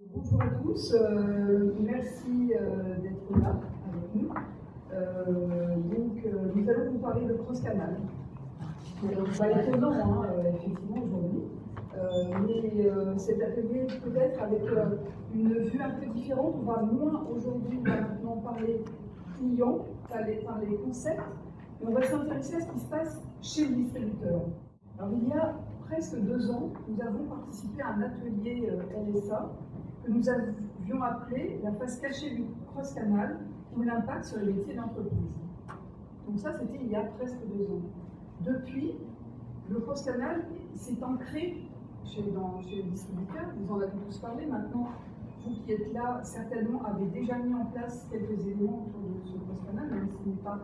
Bonjour à tous, merci d'être là avec nous. Nous allons vous parler de CrossCanal. Pas étonnant, effectivement, aujourd'hui. Cet atelier, peut-être avec une vue un peu différente, on va moins aujourd'hui maintenant parler client, parler concepts, mais on va s'intéresser à ce qui se passe chez le distributeur. Alors, il y a presque 2 ans, nous avons participé à un atelier LSA que nous avions appelé la face cachée du CrossCanal ou l'impact sur les métiers d'entreprise. Donc ça, c'était il y a presque 2 ans. Depuis, le CrossCanal s'est ancré chez les distributeurs, vous en avez tous parlé. Maintenant, vous qui êtes là, certainement avez déjà mis en place quelques éléments autour de ce CrossCanal, même s'il n'est pas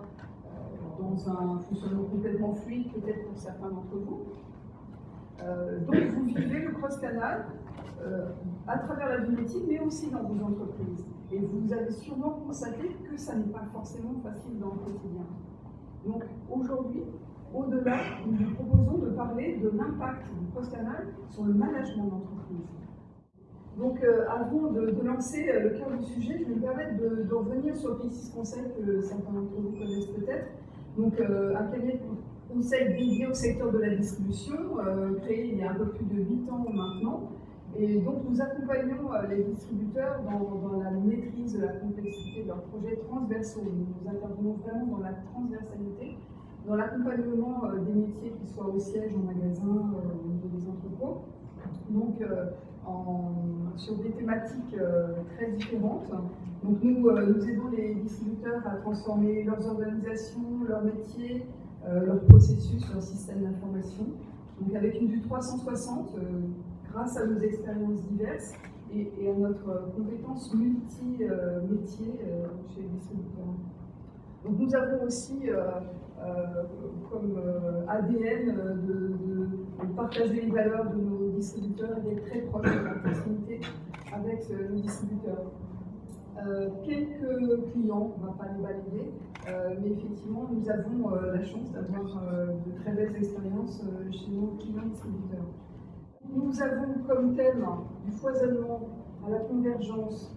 dans un fonctionnement complètement fluide, peut-être pour certains d'entre vous. Donc vous vivez le CrossCanal à travers la vie métier, mais aussi dans vos entreprises. Et vous avez sûrement constaté que ça n'est pas forcément facile dans le quotidien. Donc aujourd'hui, au-delà, nous vous proposons de parler de l'impact du CrossCanal sur le management d'entreprise. Donc avant de lancer le cœur du sujet, je vais me permettre de revenir sur le P6 Conseil que certains d'entre vous connaissent peut-être. Donc un cabinet de conseil dédié au secteur de la distribution, créé il y a un peu plus de 8 ans maintenant. Et donc nous accompagnons les distributeurs dans la maîtrise de la complexité de leurs projets transversaux. Nous intervenons vraiment dans la transversalité, dans l'accompagnement des métiers, qu'ils soient au siège, en magasin, au niveau des entrepôts. Donc sur des thématiques très différentes. Donc nous aidons les distributeurs à transformer leurs organisations, leurs métiers, leurs processus, leurs systèmes d'information. Donc avec une vue 360, grâce à nos expériences diverses et à notre compétence multi-métiers chez les distributeurs. Donc nous avons aussi comme ADN de partager les valeurs de nos distributeurs et d'être très proches de la proximité avec nos distributeurs. Quelques clients, on ne va pas les balayer, mais effectivement nous avons la chance d'avoir de très belles expériences chez nos clients distributeurs. Nous avons comme thème du foisonnement à la convergence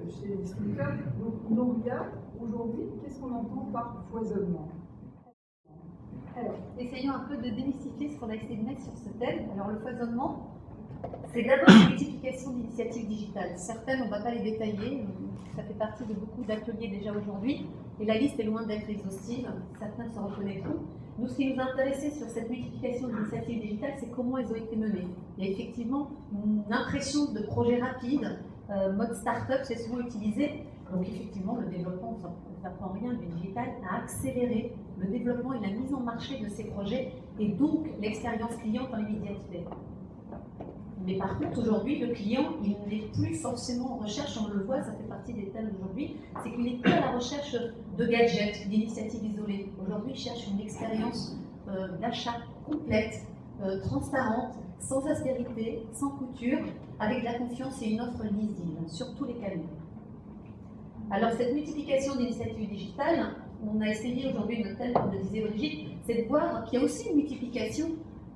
chez les distributeurs. Donc, Nouria, aujourd'hui, qu'est-ce qu'on entend par foisonnement? Alors, essayons un peu de démystifier ce qu'on a essayé de mettre sur ce thème. Alors, le foisonnement, c'est d'abord une multiplication d'initiatives digitales. Certaines, on ne va pas les détailler, ça fait partie de beaucoup d'ateliers déjà aujourd'hui, et la liste est loin d'être exhaustive, certains se reconnaîtront. Nous, ce qui nous intéressait sur cette multiplication d'initiatives digitales, c'est comment elles ont été menées. Il y a effectivement une impression de projet rapide, mode start-up, c'est souvent utilisé. Donc effectivement, le développement, ça n'apprend rien du digital, a accéléré le développement et la mise en marché de ces projets, et donc l'expérience client en immédiateté. Mais par contre, aujourd'hui, le client, il n'est plus forcément en recherche, on le voit, ça fait partie des thèmes d'aujourd'hui, c'est qu'il n'est plus à la recherche de gadgets, d'initiatives isolées. Aujourd'hui, il cherche une expérience d'achat complète, transparente, sans aspérité, sans couture, avec de la confiance et une offre lisible sur tous les canaux. Alors, cette multiplication d'initiatives digitales, on a essayé aujourd'hui, notre thème, comme le disait Brigitte, c'est de voir qu'il y a aussi une multiplication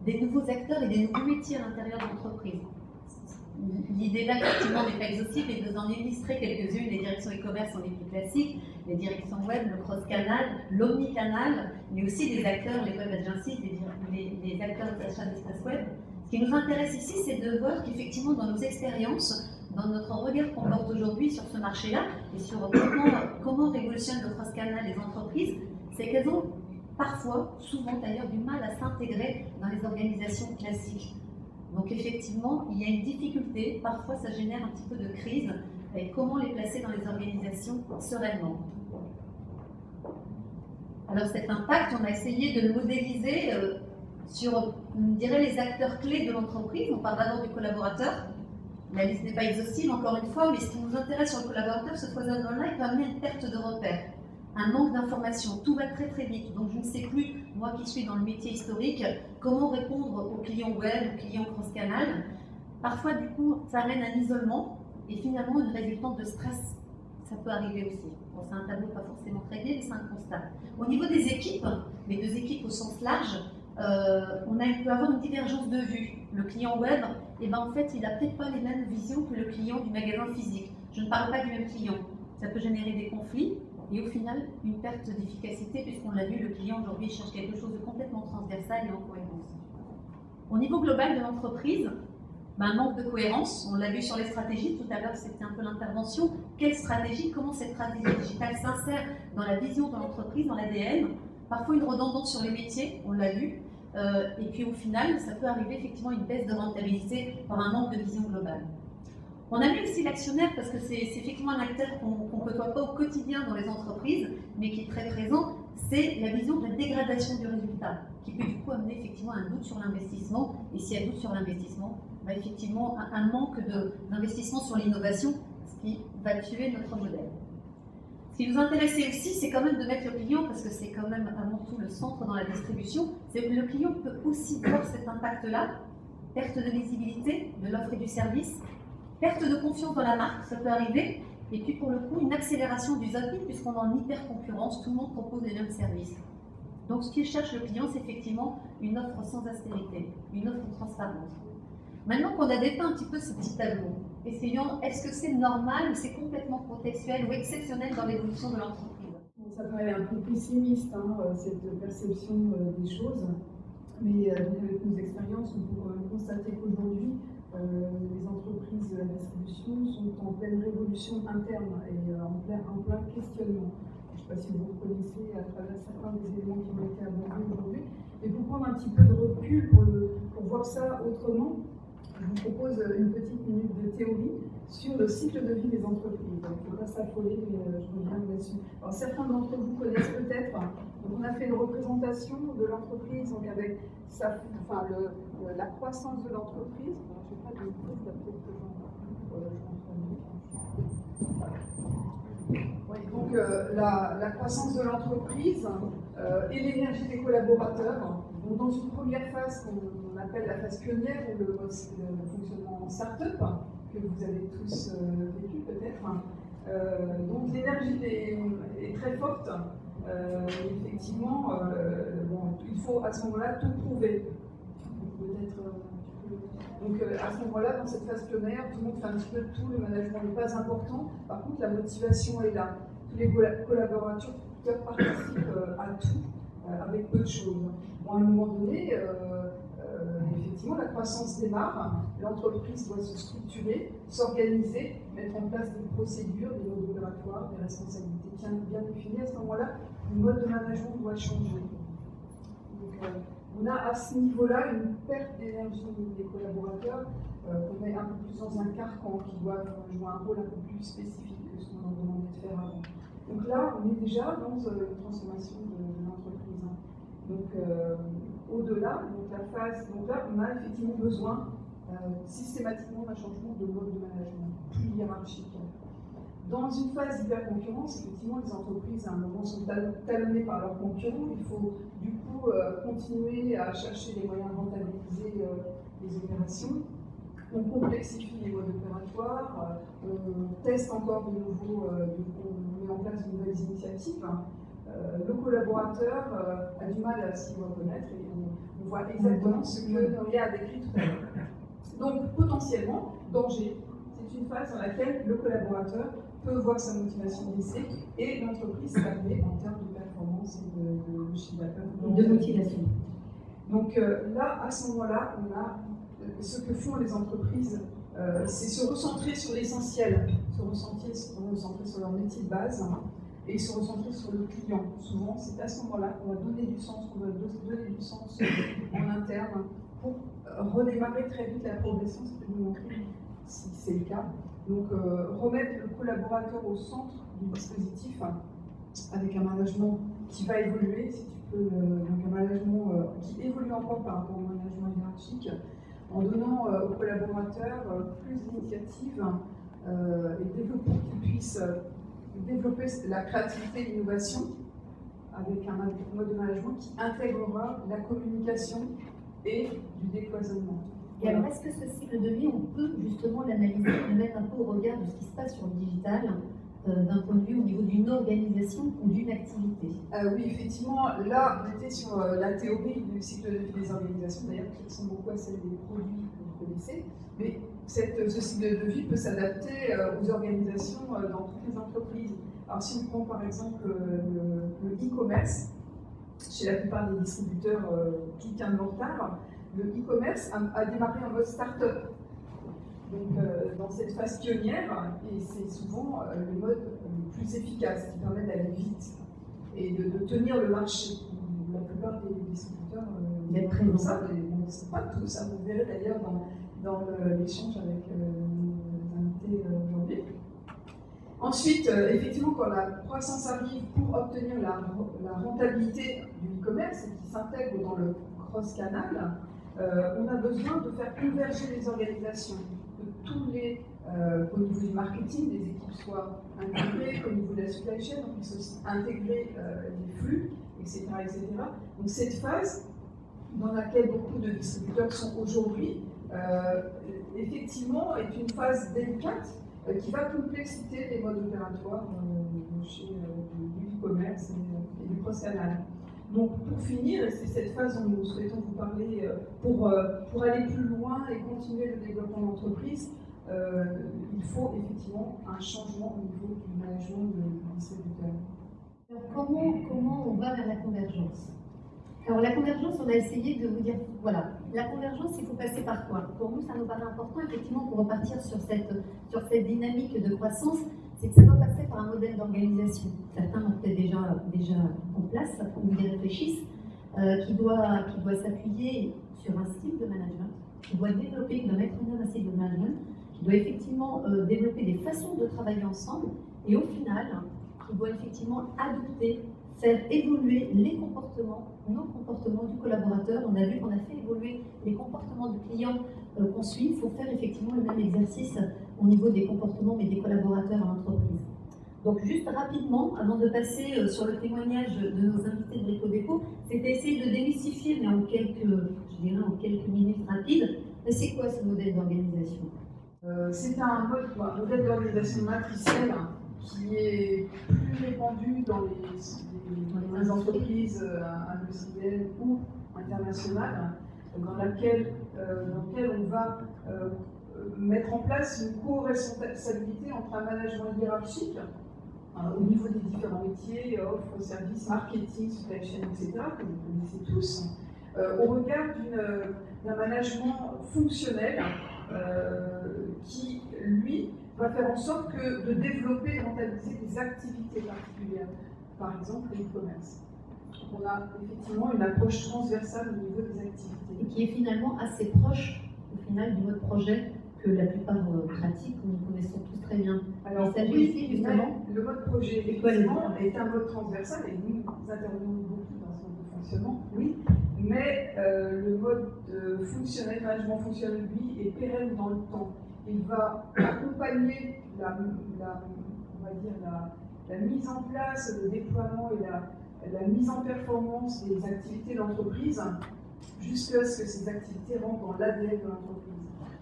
des nouveaux acteurs et des nouveaux métiers à l'intérieur de l'entreprise. L'idée là, effectivement, n'est pas exhaustive, et de vous en illustrer quelques-unes. Les directions e-commerce sont les plus classiques, les directions web, le cross-canal, l'omnicanal, mais aussi des acteurs, les web agencies, les acteurs d'achat d'espace web. Ce qui nous intéresse ici, c'est de voir qu'effectivement, dans nos expériences, dans notre regard qu'on porte aujourd'hui sur ce marché-là, et sur comment révolutionne le cross-canal les entreprises, c'est qu'elles ont parfois, souvent d'ailleurs, du mal à s'intégrer dans les organisations classiques. Donc effectivement, il y a une difficulté, parfois ça génère un petit peu de crise, et comment les placer dans les organisations sereinement. Alors cet impact, on a essayé de le modéliser sur, on dirait, les acteurs clés de l'entreprise. On parle d'abord du collaborateur. La liste n'est pas exhaustive, encore une fois, mais ce qui nous intéresse sur le collaborateur, ce foisonnement-là, il peut amener une perte de repères, un manque d'informations. Tout va très très vite, donc je ne sais plus, moi qui suis dans le métier historique, comment répondre aux clients web, aux clients cross-canal. Parfois, du coup, ça amène un isolement et finalement une résultante de stress. Ça peut arriver aussi. Bon, c'est un tableau pas forcément très gai, mais c'est un constat. Au niveau des équipes, les deux équipes au sens large, on peut avoir une divergence de vue. Le client web, eh ben, en fait, il n'a peut-être pas les mêmes visions que le client du magasin physique. Je ne parle pas du même client. Ça peut générer des conflits et au final, une perte d'efficacité, puisqu'on l'a vu, le client aujourd'hui cherche quelque chose de complètement transversal et en cohérence. Au niveau global de l'entreprise, un manque de cohérence, on l'a vu sur les stratégies, tout à l'heure c'était un peu l'intervention. Quelle stratégie, comment cette stratégie digitale s'insère dans la vision de l'entreprise, dans l'ADN? Parfois une redondance sur les métiers, on l'a vu, et puis au final, ça peut arriver effectivement une baisse de rentabilité par un manque de vision globale. On a vu aussi l'actionnaire, parce que c'est effectivement un acteur qu'on ne côtoie pas au quotidien dans les entreprises, mais qui est très présent, c'est la vision de la dégradation du résultat, qui peut du coup amener effectivement un doute sur l'investissement, et s'il y a doute sur l'investissement, effectivement un manque d'investissement sur l'innovation, ce qui va tuer notre modèle. Ce qui nous intéressait aussi, c'est quand même de mettre le client, parce que c'est quand même avant tout le centre dans la distribution, c'est que le client peut aussi voir cet impact-là, perte de visibilité de l'offre et du service, perte de confiance dans la marque, ça peut arriver, et puis pour le coup, une accélération du zapping, puisqu'on est en hyper-concurrence, tout le monde propose les mêmes services. Donc ce qu'il cherche le client, c'est effectivement une offre sans austérité, une offre transparente. Maintenant qu'on a dépeint un petit peu ce petit tableau, essayons, est-ce que c'est normal ou c'est complètement contextuel ou exceptionnel dans l'évolution de l'entreprise? Ça paraît un peu pessimiste, cette perception des choses, mais avec nos expériences, on peut constater qu'aujourd'hui, les entreprises de la distribution sont en pleine révolution interne et en plein questionnement. Je ne sais pas si vous reconnaissez à travers certains des éléments qui ont été abordés aujourd'hui, mais pour prendre un petit peu de recul, pour voir ça autrement, je vous propose une petite minute de théorie sur le cycle de vie des entreprises. Il ne faut pas s'affoler, mais je reviens là-dessus. Alors, certains d'entre vous connaissent peut-être, donc on a fait une représentation de l'entreprise, donc avec la croissance de l'entreprise. Je ne sais pas du tout, peut-être que donc la croissance de l'entreprise et l'énergie des collaborateurs. Donc, dans une première phase qu'on appelle la phase pionnière, ou le fonctionnement en start-up, que vous avez tous vécu peut-être. Donc l'énergie est très forte. Effectivement, il faut à ce moment-là tout prouver. Donc à ce moment-là, dans cette phase pionnière, tout le monde fait un petit peu de tout, le management n'est pas important. Par contre, la motivation est là. Tous les collaborateurs participent à tout, avec peu de choses. Bon, à un moment donné, effectivement, la croissance démarre, l'entreprise doit se structurer, s'organiser, mettre en place des procédures, des modes opératoires, des responsabilités bien définies. À ce moment-là, le mode de management doit changer. Donc, on a à ce niveau-là une perte d'énergie des collaborateurs, qu'on met un peu plus dans un carcan, qui doivent jouer un rôle un peu plus spécifique que ce qu'on leur demandait de faire avant. Donc là, on est déjà dans une transformation de l'entreprise. Donc, au-delà, donc là, on a effectivement besoin systématiquement d'un changement de mode de management, plus hiérarchique. Dans une phase d'hyper-concurrence, effectivement, les entreprises, à un moment, sont talonnées par leurs concurrents. Il faut, du coup, continuer à chercher les moyens de rentabiliser les opérations. On complexifie les modes opératoires, on teste encore de nouveau, on met en place de nouvelles initiatives. Le collaborateur a du mal à s'y reconnaître et on voit exactement ce que Noria a décrit tout à l'heure. Donc, potentiellement, danger. C'est une phase dans laquelle le collaborateur peut voir sa motivation baisser et l'entreprise stagner en termes de performance et de chiffre d'affaires. De motivation. Donc là, à ce moment-là, on a ce que font les entreprises, c'est se recentrer sur l'essentiel, se recentrer sur leur métier de base et se recentrer sur le client. Souvent, c'est à ce moment-là qu'on va donner du sens, en interne pour redémarrer très vite la progression, ça peut nous montrer si c'est le cas. Donc, remettre le collaborateur au centre du dispositif avec un management qui va évoluer, si tu peux, donc un management qui évolue encore par rapport au management hiérarchique, en donnant aux collaborateurs plus d'initiatives et développer qu'ils puissent développer la créativité et l'innovation avec un mode de management qui intégrera la communication et du décloisonnement. Et alors, est-ce que ce cycle de vie, on peut justement l'analyser, le mettre un peu au regard de ce qui se passe sur le digital, d'un point de vue au niveau d'une organisation ou d'une activité? Oui, effectivement, là, on était sur la théorie du cycle de vie des organisations, d'ailleurs, qui ressemble beaucoup à celle des produits que vous connaissez. Mais ce cycle de vie peut s'adapter aux organisations dans toutes les entreprises. Alors, si on prend par exemple le e-commerce, chez la plupart des distributeurs qui tiennent en retard, le e-commerce a démarré en mode start-up. Donc, dans cette phase pionnière, et c'est souvent le mode le plus efficace qui permet d'aller vite et de tenir le marché. La plupart des distributeurs comme ça, mais bon, c'est pas tous. Vous verrez d'ailleurs dans l'échange avec nos invités aujourd'hui. Ensuite, effectivement, quand la croissance arrive pour obtenir la rentabilité du e-commerce et qui s'intègre dans le cross-canal, on a besoin de faire converger les organisations, de tous les, au niveau du marketing, les équipes soient intégrées, au niveau de la supply chain, donc il faut aussi intégrer les flux, etc., etc. Donc cette phase dans laquelle beaucoup de distributeurs sont aujourd'hui, effectivement, est une phase délicate qui va complexifier les modes opératoires chez du e-commerce et du cross-canal. Donc, pour finir, c'est cette phase dont nous souhaitons vous parler pour aller plus loin et continuer le développement d'entreprise. Il faut effectivement un changement au niveau du management du distributeur. Alors, comment on va vers la convergence? Alors, la convergence, on a essayé de vous dire, voilà, la convergence, il faut passer par quoi? Pour nous, ça nous paraît important, effectivement, pour repartir sur cette dynamique de croissance, c'est que ça doit passer par un modèle d'organisation. Certains l'ont peut-être déjà en place, ou y réfléchissent, qui doit s'appuyer sur un style de management, qui doit développer, qui doit mettre en œuvre un style de management, qui doit effectivement développer des façons de travailler ensemble, et au final, qui doit effectivement adopter, faire évoluer les comportements, nos comportements du collaborateur. On a vu qu'on a fait évoluer les comportements du client qu'on suit. Il faut faire effectivement le même exercice au niveau des comportements mais des collaborateurs à l'entreprise. Donc juste rapidement, avant de passer sur le témoignage de nos invités de l'Ecodeco, c'était essayer de démystifier, mais en quelques minutes rapides, mais c'est quoi ce modèle d'organisation? C'est un modèle d'organisation matricielle qui est plus répandu dans les entreprises industrielles ou internationales, dans laquelle on va mettre en place une co-responsabilité entre un management hiérarchique au niveau des différents métiers, offres, services, marketing, supply chain, etc., que vous connaissez tous, au regard d'un management fonctionnel qui, lui, va faire en sorte de développer et rentabiliser des activités particulières, par exemple le e-commerce. On a effectivement une approche transversale au niveau des activités. Et qui est finalement assez proche, au final, du mode projet que la plupart pratiquent, que nous connaissons tous très bien. Alors, il s'agit ici, justement, le mode projet, effectivement, est un mode transversal, et nous intervenons beaucoup dans ce mode de fonctionnement, oui, mais le mode fonctionnel, management fonctionnel, lui, est pérenne dans le temps. Il va accompagner la mise en place, le déploiement et la mise en performance des activités d'entreprise jusqu'à ce que ces activités rentrent dans l'ADN de l'entreprise.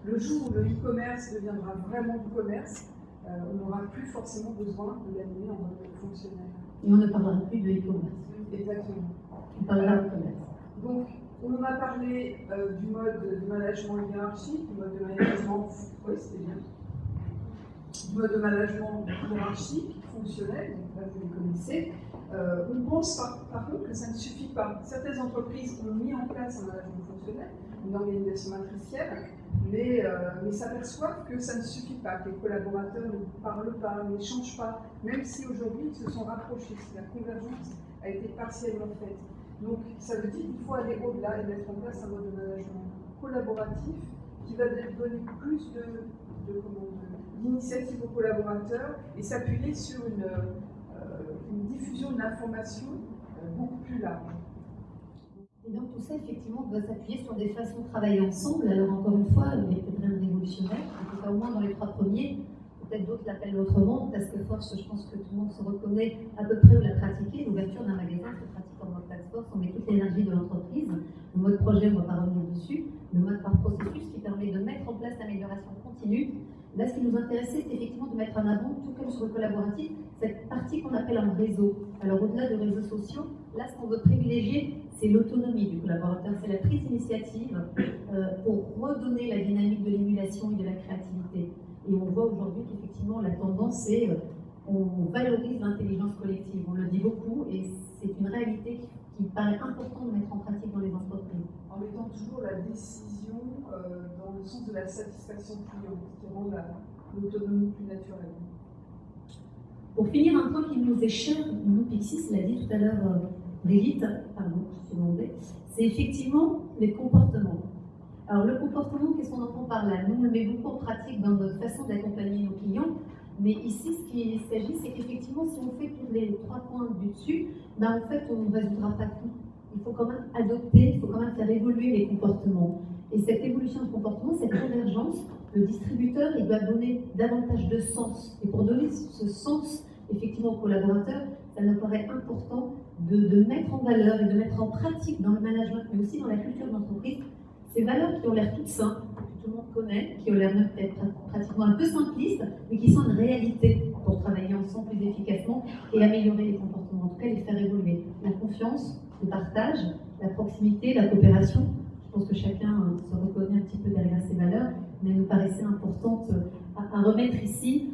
Le jour où le e-commerce deviendra vraiment du commerce, on n'aura plus forcément besoin de l'animer en mode fonctionnel. Et on ne parlera plus de e-commerce. Exactement. On parlera de commerce. Donc, on a parlé du mode de management hiérarchique, du mode de management, oui, c'était bien, du mode de management hiérarchique, fonctionnel, donc là vous les connaissez. On pense par contre que ça ne suffit pas. Certaines entreprises ont mis en place un management fonctionnel, une organisation matricielle, mais s'aperçoivent que ça ne suffit pas, que les collaborateurs ne parlent pas, n'échangent pas, même si aujourd'hui ils se sont rapprochés, si la convergence a été partiellement faite. Donc ça veut dire qu'il faut aller au-delà et mettre en place un mode de management collaboratif qui va donner plus d'initiatives aux collaborateurs et s'appuyer sur une diffusion de l'information beaucoup plus large. Et donc tout ça, effectivement, doit s'appuyer sur des façons de travailler ensemble. Alors encore une fois, il n'y a peut-être rien de révolutionnaire, en tout cas au moins dans les 3 premiers. Peut-être d'autres l'appellent autrement, parce que force, je pense que tout le monde se reconnaît à peu près où la pratiquer. L'ouverture d'un magasin se pratique en mode task force, on met toute l'énergie de l'entreprise. Le mode projet, on ne va pas revenir dessus. Le mode par processus qui permet de mettre en place l'amélioration continue Là, ce qui nous intéressait, c'est effectivement de mettre en avant, tout comme sur le collaboratif, cette partie qu'on appelle un réseau. Alors, au-delà des réseaux sociaux, là, ce qu'on veut privilégier, c'est l'autonomie du collaborateur, c'est la prise d'initiative pour redonner la dynamique de l'émulation et de la créativité. Et on voit aujourd'hui qu'effectivement, la tendance, c'est on valorise l'intelligence collective. On le dit beaucoup et c'est une réalité qui paraît importante de mettre en pratique dans les entreprises. En mettant toujours la décision dans le sens de la satisfaction client, qui rend l'autonomie plus naturelle. Pour finir, un point qui nous est cher, nous, Pixis, l'a dit tout à l'heure Brigitte, pardon, je suis demandée, c'est effectivement les comportements. Alors le comportement, qu'est-ce qu'on entend par là? Nous, on le met beaucoup en pratique dans notre façon d'accompagner nos clients, mais ici, ce qu'il s'agit, c'est qu'effectivement, si on fait tous les 3 points du dessus, ben, en fait, on ne résoudra pas tout. Il faut quand même adopter, il faut quand même faire évoluer les comportements. Et cette évolution de comportement, cette convergence, le distributeur, il doit donner davantage de sens. Et pour donner ce sens, effectivement, aux collaborateurs, ça nous paraît important de mettre en valeur et de mettre en pratique dans le management, mais aussi dans la culture d'entreprise, ces valeurs qui ont l'air toutes simples, que tout le monde connaît, qui ont l'air même peut-être pratiquement un peu simplistes, mais qui sont une réalité pour travailler ensemble plus efficacement et améliorer les comportements, en tout cas les faire évoluer. La confiance, le partage, la proximité, la coopération. Je pense que chacun se reconnaît un petit peu derrière ces valeurs, mais elles nous paraissaient importantes à remettre ici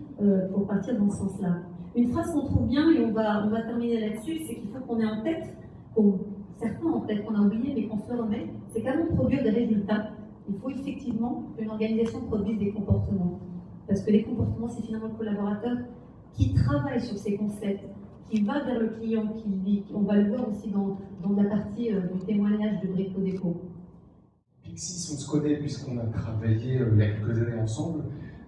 pour partir dans ce sens-là. Une phrase qu'on trouve bien, et on va terminer là-dessus, c'est qu'il faut qu'on ait en tête, certains en tête qu'on a oublié, mais qu'on se remet, c'est qu'avant de produire des résultats, il faut effectivement qu'une organisation produise des comportements. Parce que les comportements, c'est finalement le collaborateur qui travaille sur ces concepts, qui va vers le client, on va le voir aussi dans la partie du témoignage de Brico Dépôt. Pixis, on se connaît puisqu'on a travaillé il y a quelques années ensemble.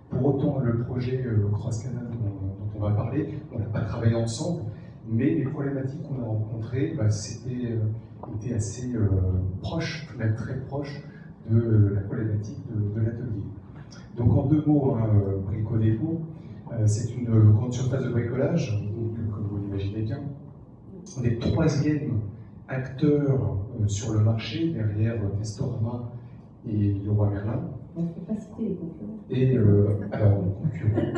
Pour autant, le projet Cross-Canal dont on va parler, on n'a pas travaillé ensemble, mais les problématiques qu'on a rencontrées étaient assez proches, même très proches de la problématique de l'atelier. Donc en 2 mots, Brico Dépôt, c'est une grande surface de bricolage, comme vous l'imaginez bien. On est 3e acteur sur le marché, derrière Castorama et Leroy Merlin. On ne peut pas citer les concurrents. Et alors, concurrent,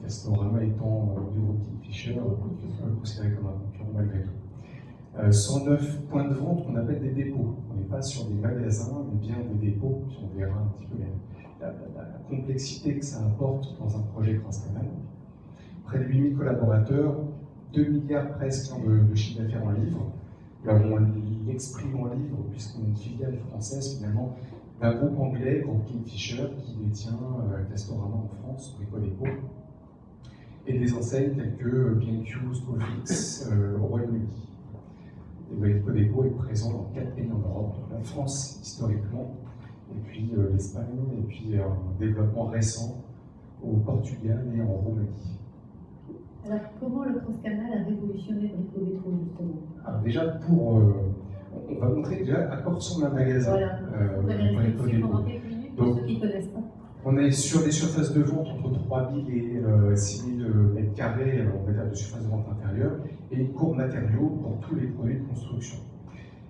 Castorama étant du groupe Kingfisher, considéré comme un concurrent malgré tout. 109 points de vente qu'on appelle des dépôts. On n'est pas sur des magasins, mais bien des dépôts, puis on verra un petit peu la complexité que ça apporte dans un projet Cross-Canal. Près de 8000 collaborateurs, 2 milliards presque de chiffre d'affaires en livres. Là, on l'exprime en livres, puisqu'on est une filiale française finalement d'un groupe anglais, groupe Kingfisher, qui détient Castorama en France, Brico Dépôt, et des enseignes telles que B&Q, Scofix au Royaume-Uni. Et Brico Dépôt est présent dans 4 pays en Europe, donc la France historiquement, et puis l'Espagne, et puis un développement récent au Portugal et en Roumanie. Alors, comment le Cross-Canal a révolutionné Brico Dépôt, justement? Alors déjà, on va montrer déjà à quoi ressemble un magasin. Voilà, Brico Dépôt. pendant quelques minutes Donc, pour ceux qui ne connaissent pas. On est sur des surfaces de vente entre 3000 et 6000 mètres carrés, on va dire, de surface de vente intérieure, et une cour matériaux pour tous les produits de construction.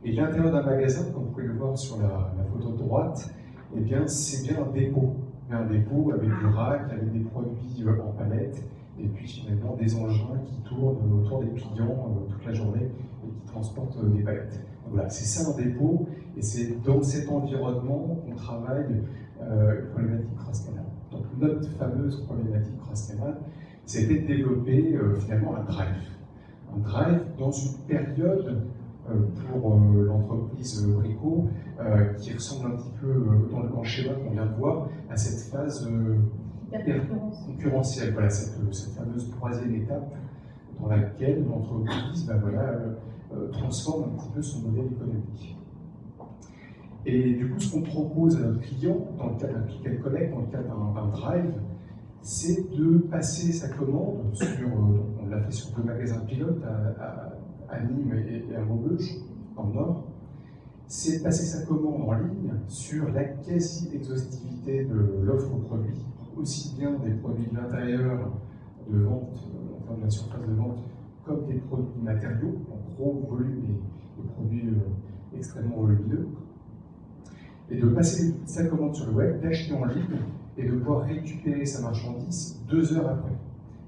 Et l'intérieur d'un magasin, comme vous pouvez le voir sur la photo de droite, eh bien, c'est bien un dépôt. Un dépôt avec du rack, avec des produits en palette, et puis finalement des engins qui tournent autour des clients toute la journée et qui transportent des palettes. Donc voilà, c'est ça un dépôt, et c'est dans cet environnement qu'on travaille une problématique Cross-Canal. Donc notre fameuse problématique Cross-Canal, c'était de développer finalement un drive. Un drive dans une période pour l'entreprise Brico qui ressemble un petit peu dans le schéma qu'on vient de voir à cette phase concurrentielle. Voilà, cette fameuse 3e étape dans laquelle l'entreprise transforme un petit peu son modèle économique. Et du coup, ce qu'on propose à notre client, dans le cadre d'un click and collect, dans le cadre d'un drive, c'est de passer sa commande on l'a fait sur 2 magasins pilotes à Nîmes et à Maubeuge, dans le Nord, c'est de passer sa commande en ligne sur la quasi-exhaustivité de l'offre produit, aussi bien des produits de l'intérieur de vente, enfin de la surface de vente, comme des produits matériaux, en gros volume et des produits extrêmement volumineux, et de passer sa commande sur le web, d'acheter en ligne, et de pouvoir récupérer sa marchandise 2 heures après.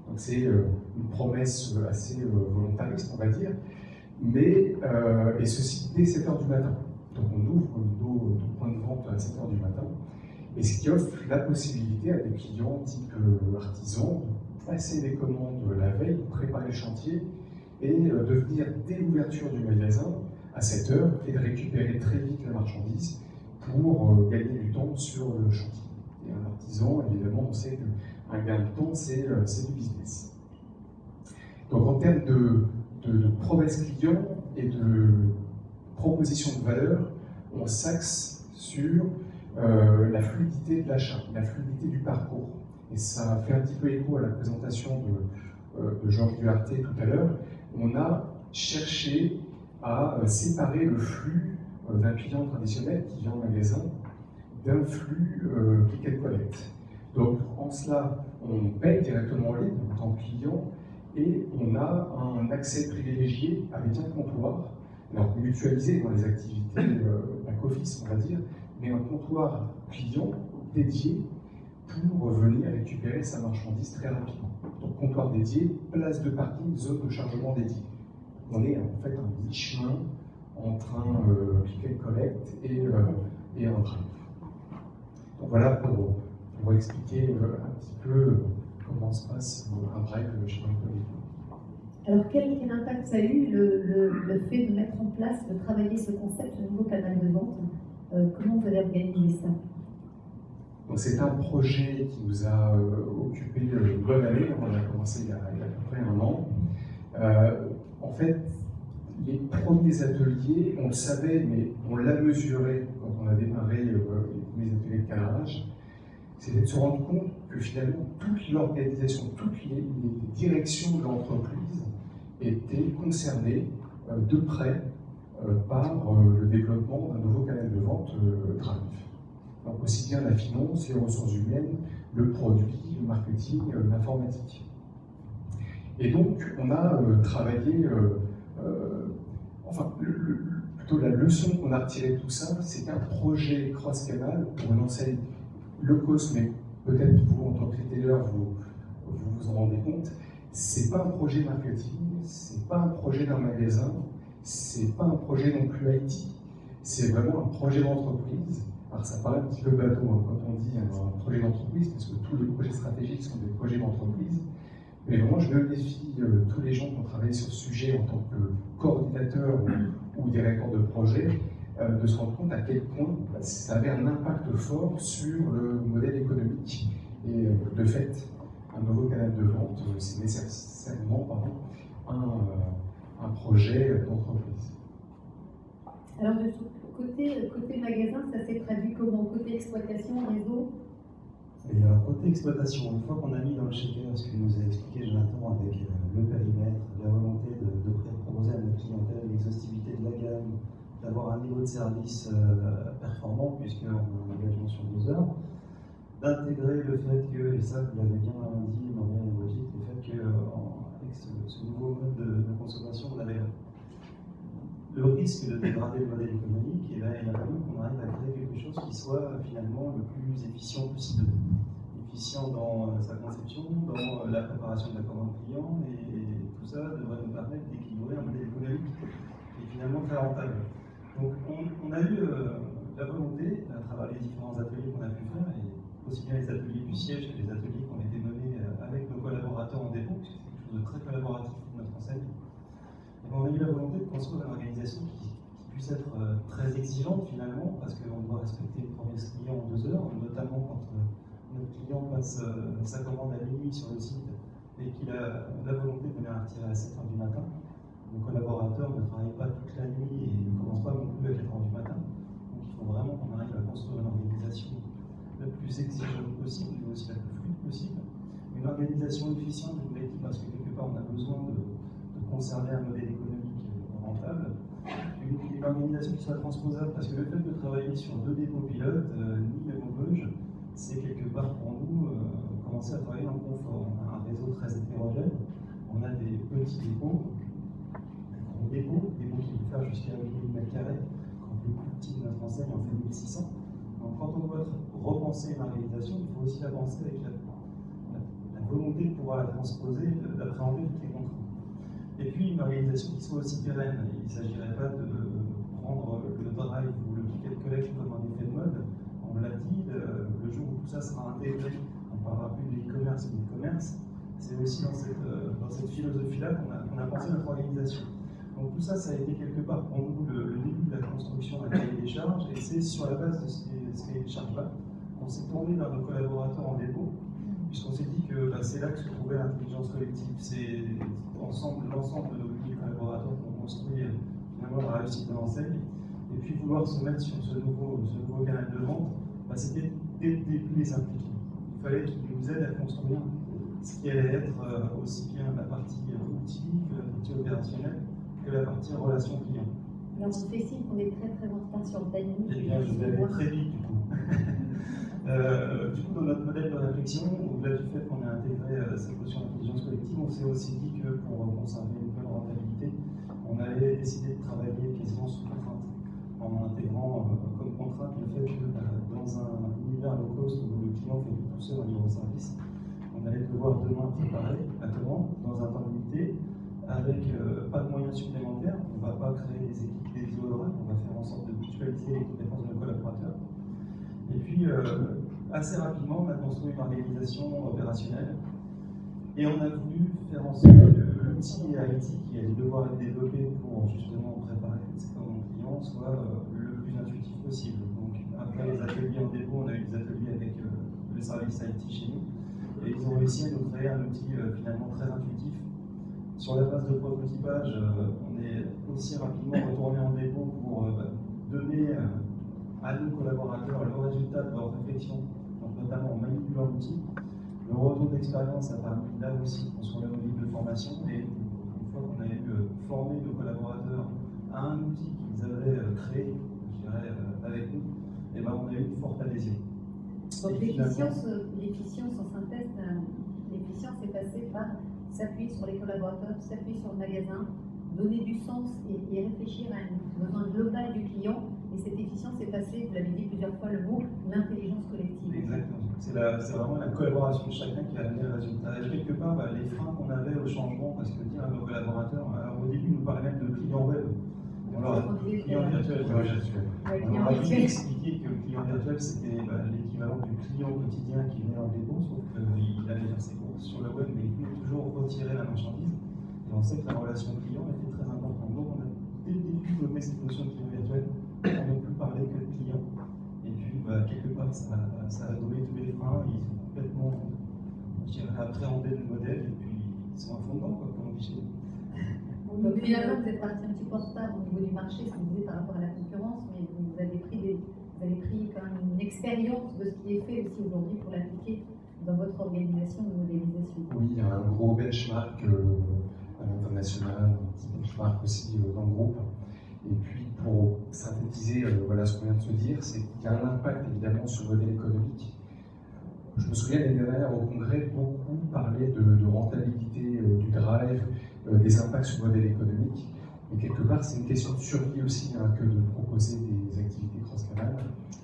Donc c'est une promesse assez volontariste, on va dire, mais et ceci dès 7 heures du matin. Donc on ouvre nos points de vente à 7 heures du matin, et ce qui offre la possibilité à des clients type artisans de passer des commandes la veille, de préparer le chantier, et de venir dès l'ouverture du magasin à 7 heures et de récupérer très vite la marchandise pour gagner du temps sur le chantier. Et un artisan, évidemment, on sait qu'un gain de temps, c'est du business. Donc en termes de promesses clients et de propositions de valeur, on s'axe sur la fluidité de l'achat, la fluidité du parcours. Et ça fait un petit peu écho à la présentation de Georges Duarte tout à l'heure. On a cherché à séparer le flux d'un client traditionnel qui vient au magasin d'un flux click and collect. Donc en cela, on paye directement en ligne en tant que client et on a un accès privilégié avec un comptoir, alors mutualisé dans les activités back-office, on va dire, mais un comptoir client dédié pour venir récupérer sa marchandise très rapidement. Donc comptoir dédié, place de parking, zone de chargement dédiée. On est en fait un mi-chemin entre un click and collect et un drive. Donc voilà pour expliquer un petit peu comment se passe un drive chez l'employé. Alors quel impact ça a eu le fait de mettre en place, de travailler ce concept, ce nouveau canal de vente? Comment vous avez organisé ça? C'est un projet qui nous a occupé une bonne année. On a commencé il y a à peu près 1 an. En fait, les premiers ateliers, on le savait, mais on l'a mesuré quand on a démarré les premiers ateliers de cadrage, c'était de se rendre compte que finalement toute l'organisation, toutes les directions de l'entreprise étaient concernées de près par le développement d'un nouveau canal de vente Drive. Donc aussi bien la finance, les ressources humaines, le produit, le marketing, l'informatique. Et donc on a travaillé, plutôt la leçon qu'on a retirée de tout ça, c'est un projet cross-canal pour une enseigne low cost, mais peut-être vous en tant que retailer, vous en rendez compte. C'est pas un projet marketing, c'est pas un projet d'un magasin, c'est pas un projet non plus IT, c'est vraiment un projet d'entreprise. Alors ça paraît un petit peu bateau quand on dit un projet d'entreprise, parce que tous les projets stratégiques sont des projets d'entreprise. Mais vraiment, je mets au défi tous les gens qui ont travaillé sur ce sujet en tant que coordinateur ou directeur de projet, de se rendre compte à quel point ça avait un impact fort sur le modèle économique. Et de fait, un nouveau canal de vente, c'est nécessairement un projet d'entreprise. Alors, côté magasin, ça s'est traduit comment? Côté exploitation, réseau? Et alors, côté exploitation, une fois qu'on a mis dans le shaker ce que nous a expliqué Jonathan avec le périmètre, la volonté de proposer à notre clientèle l'exhaustivité de la gamme, d'avoir un niveau de service performant, puisqu'on a un engagement sur 2 heures, d'intégrer le fait que, et ça vous l'avez bien dit, Maria et Brigitte, le fait qu'avec ce nouveau mode de consommation, on avait le risque de dégrader le modèle économique, et là, il a fallu qu'on arrive à créer quelque chose qui soit finalement le plus efficient possible. Efficient dans sa conception, dans la préparation de la commande client, et tout ça devrait nous permettre d'équilibrer un modèle économique qui est finalement très rentable. Donc on a eu la volonté, à travers les différents ateliers qu'on a pu faire, et aussi bien les ateliers du siège que les ateliers qui ont été menés avec nos collaborateurs en dépôt, parce que c'est quelque chose de très collaboratif pour notre enseigne. On a eu la volonté de construire une organisation qui puisse être très exigeante finalement, parce qu'on doit respecter le premier client en 2 heures, notamment quand notre client passe sa commande à minuit sur le site et qu'il a la volonté de venir la retirer à 7 heures du matin. Nos collaborateurs ne travaillent pas toute la nuit et ne commencent pas non plus à 4 heures du matin. Donc il faut vraiment qu'on arrive à construire une organisation la plus exigeante possible, mais aussi la plus fluide possible. Une organisation efficiente, je vous l'ai dit, parce que quelque part on a besoin de conserver un modèle économique rentable, une organisation qui soit transposable, parce que le fait de travailler sur 2 dépôts pilotes, ni le Maubeuge, c'est quelque part pour nous commencer à travailler dans le confort. On a un réseau très hétérogène, on a des petits dépôts, des gros dépôts qui peuvent faire jusqu'à 8 000 m², quand le plus petit de notre enseigne en fait 1600. Donc quand on doit repenser une organisation, il faut aussi la penser avec la volonté de pouvoir la transposer, d'appréhender toutes les contraintes. Et puis une organisation qui soit aussi pérenne. Il ne s'agirait pas de prendre le drive ou le click and collect comme un effet de mode. On l'a dit, le jour où tout ça sera intégré, on ne parlera plus de e-commerce mais de commerce. C'est aussi dans cette philosophie-là qu'on a pensé notre organisation. Donc tout ça, ça a été quelque part pour nous le début de la construction d'un cahier des charges, et c'est sur la base de ce cahier des charges-là qu'on s'est tourné vers nos collaborateurs en dépôt, puisqu'on s'est dit que c'est là que se trouvait l'intelligence collective. C'est l'ensemble de nos collaborateurs qui ont construit finalement la réussite de l'enseigne. Et puis vouloir se mettre sur ce nouveau canal de vente, c'était dès le début les impliquer. Il fallait qu'ils nous aident à construire ce qui allait être aussi bien la partie outil que la partie opérationnelle, que la partie relation client. Alors on fait signe qu'on est très très en retard sur le timing. Eh bien, je vais aller très vite du coup. Dans notre modèle de réflexion, au-delà du fait qu'on a intégré cette notion d'intelligence collective, on s'est aussi dit que pour conserver une bonne rentabilité, on allait décider de travailler quasiment sous contrainte, en intégrant comme contrainte le fait que dans un univers low cost où le client fait tout seul en libre service, on allait devoir demain préparer la commande dans un temps limité, avec pas de moyens supplémentaires. On ne va pas créer des équipes dédiées au drive, on va faire en sorte de mutualiser les compétences de nos collaborateurs. Et puis, assez rapidement, on a construit une organisation opérationnelle et on a voulu faire en sorte que l'outil IT qui allait devoir être développé pour justement préparer ces commandes clients soit le plus intuitif possible. Donc, après les ateliers en dépôt, on a eu des ateliers avec le service IT chez nous et ils ont réussi à nous créer un outil finalement très intuitif. Sur la phase de prototypage, on est aussi rapidement retourné en dépôt pour donner à nos collaborateurs le résultat de leur réflexion, donc notamment en manipulant l'outil. Le retour d'expérience a permis là aussi qu'on soit le module de formation, et une fois qu'on a eu formé nos collaborateurs à un outil qu'ils avaient créé, je dirais, avec nous, et ben on a eu une forte adhésion. Donc l'efficience en synthèse, l'efficience est passée par s'appuyer sur les collaborateurs, s'appuyer sur le magasin, donner du sens et réfléchir à un besoin global du client. Et cette efficience est passée, vous l'avez dit plusieurs fois le mot, l'intelligence collective. Exactement. C'est vraiment la collaboration de chacun qui a amené le résultat. Et quelque part, les freins qu'on avait au changement, parce que dire à nos collaborateurs, alors au début, ils nous parlaient même de client web. On leur a dit client virtuel. On leur a dû expliquer que le client virtuel, c'était l'équivalent du client quotidien qui venait en dépôt, sauf qu'il allait faire ses courses sur le web, mais il pouvait toujours retirer la marchandise. Et on sait que la relation client était très importante. Donc on a dès le début développé cette notion de client virtuel. On ne plus parler que de clients. Et puis, quelque part, ça a donné tous les freins. Ils ont complètement, appréhendé le modèle, et puis ils sont à fond dedans, comme on dit chez nous. Donc finalement, vous êtes parti un petit peu en retard au niveau du marché, ce que vous disiez par rapport à la concurrence, mais vous avez pris quand même une expérience de ce qui est fait aussi aujourd'hui pour l'appliquer dans votre organisation de modélisation. Oui, il y a un gros benchmark à l'international, un petit benchmark aussi dans le groupe. Et puis, pour synthétiser voilà ce qu'on vient de se dire, c'est qu'il y a un impact évidemment sur le modèle économique. Je me souviens l'année dernière au congrès, beaucoup parlaient de rentabilité du drive, des impacts sur le modèle économique. Mais quelque part, c'est une question de survie aussi que de proposer des activités cross-canal.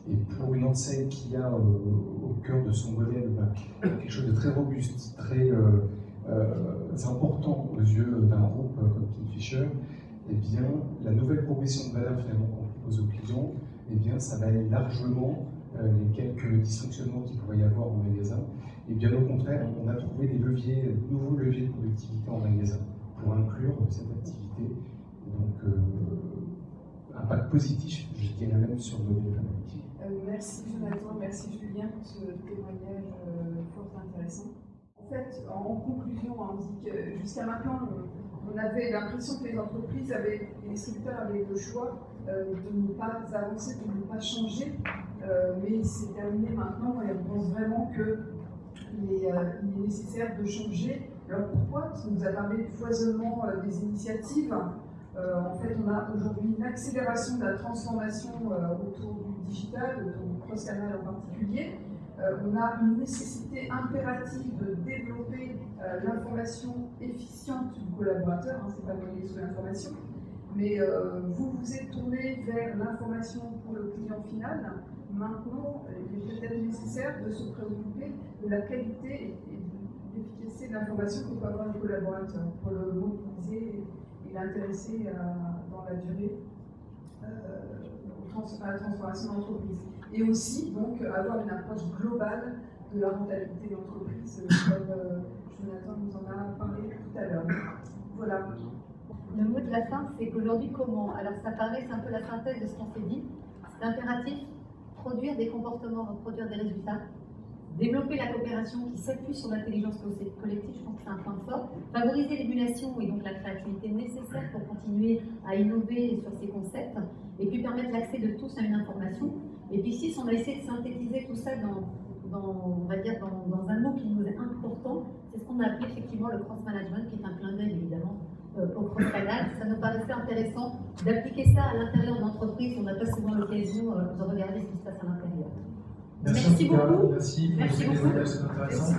Et pour une enseigne qui a au cœur de son modèle quelque chose de très robuste, très important aux yeux d'un groupe comme Kingfisher, eh bien, la nouvelle proposition de valeur finalement qu'on propose aux clients, eh bien, ça va aller largement les quelques dysfonctionnements qu'il pourrait y avoir en magasin. Et bien au contraire, on a trouvé des nouveaux leviers de productivité en magasin pour inclure cette activité. Donc, impact positif, je dirais même sur le modèle économique. Merci Jonathan, merci Julien pour ce témoignage fort intéressant. En fait, en conclusion, on dit que jusqu'à maintenant, on avait l'impression que les entreprises les distributeurs avaient le choix de ne pas avancer, de ne pas changer, mais c'est terminé maintenant et on pense vraiment qu'il est nécessaire de changer. Alors pourquoi? Parce qu'on nous a parlé du foisonnement des initiatives. En fait, on a aujourd'hui une accélération de la transformation autour du digital, autour du cross-canal en particulier. On a une nécessité impérative de développer l'information efficiente du collaborateur, hein, c'est pas moyen sur l'information, mais vous vous êtes tourné vers l'information pour le client final, maintenant, il est peut-être nécessaire de se préoccuper de la qualité et de l'efficacité de l'information que peut avoir le collaborateur pour le mobiliser et l'intéresser dans la durée à la transformation de l'entreprise. Et aussi, donc, avoir une approche globale de la rentabilité de l'entreprise, comme Jonathan nous en a parlé tout à l'heure. Voilà. Le mot de la fin, c'est qu'aujourd'hui, comment? Alors, ça paraît, c'est un peu la synthèse de ce qu'on s'est dit. C'est impératif, produire des comportements, produire des résultats, développer la coopération qui s'appuie sur l'intelligence collective, je pense que c'est un point fort, favoriser l'émulation et donc la créativité nécessaire pour continuer à innover sur ces concepts, et puis permettre l'accès de tous à une information. Et puis si on a essayé de synthétiser tout ça on va dire dans un mot qui nous est important, c'est ce qu'on a appelé effectivement le cross-management, qui est un clin d'œil évidemment au cross-canal. Ça nous paraissait intéressant d'appliquer ça à l'intérieur de l'entreprise. On n'a pas souvent l'occasion de regarder ce qui se passe à l'intérieur. Merci beaucoup. Merci. Merci beaucoup. C'est intéressant.